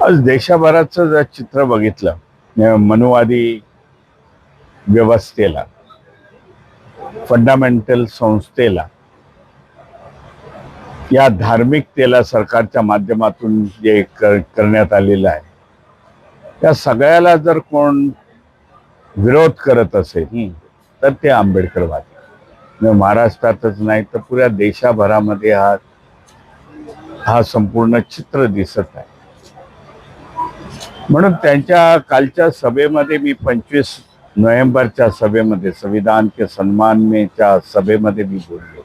आज देशभराचं जर चित्र बघितलं मनुवादी व्यवस्थेला, फंडामेंटल संस्थेला, या धार्मिकतेला सरकारच्या माध्यमातून जे करण्यात आलेलं आहे, त्या सगळ्याला जर कोण विरोध करत असेल तर ते आंबेडकरवादी. महाराष्ट्रातच नाही तर पुऱ्या देशाभरामध्ये हा संपूर्ण चित्र दिसत आहे. म्हणून त्यांच्या कालच्या सभेमध्ये मी 25 नोव्हेंबरच्या सभेमध्ये, संविधान के सन्मान मेच्या सभेमध्ये मी बोललो.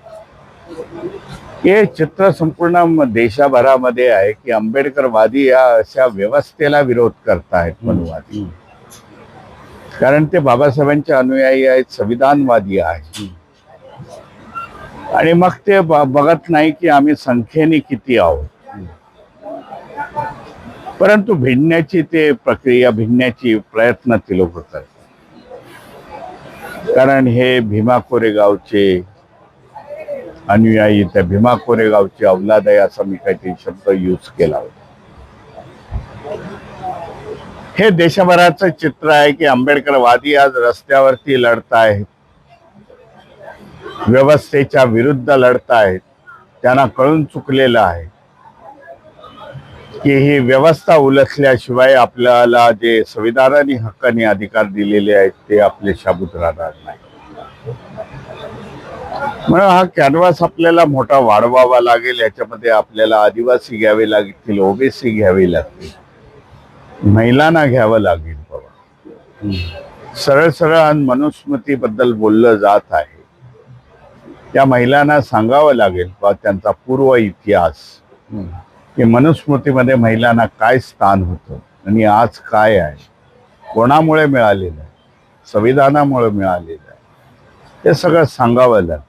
हे चित्र संपूर्ण देशाभरामध्ये आहे की आंबेडकरवादी या अशा व्यवस्थेला विरोध करतायत मनुवादी. कारण ते बाबासाहेबांचे अनुयायी आहेत, संविधानवादी आहेत. आणि मग ते बघत नाही की आम्ही संख्येने किती आहोत, परंतु भिडण्याची ते प्रक्रिया, भिडण्याची प्रयत्न ते लोक करतात. कारण हे भीमा कोरेगावचे अनुयायी, त्या भीमा कोरेगावची औलाद आहे असा मी काहीतरी शब्द यूज केला होता. हे देशभराचं चित्र आहे की आंबेडकरवादी आज रस्त्यावरती लढतायत, व्यवस्थेच्या विरुद्ध लढतायत. त्यांना कळून चुकलेलं आहे की ही व्यवस्था उलटल्याशिवाय आपल्याला जे संविधानाने हक्काने अधिकार दिलेले आहेत ते आपले शाबूत राहणार नाही. म्हणून हा कॅनव्हास आपल्याला मोठा वाढवावा लागेल. याच्यामध्ये आपल्याला आदिवासी घ्यावे लागतील, ओबीसी घ्यावे लागतील, महिलांना घ्यावं लागेल. बाबा सरळ सरळ मनुस्मृतीबद्दल बोललं जात आहे. त्या महिलांना सांगावं लागेल बा त्यांचा पूर्व इतिहास, की मनुस्मृतीमध्ये महिलांना काय स्थान होतं आणि आज काय आहे, कोणामुळे मिळालेलं आहे, संविधानामुळे मिळालेलं आहे, ते सगळं सांगावं लागेल.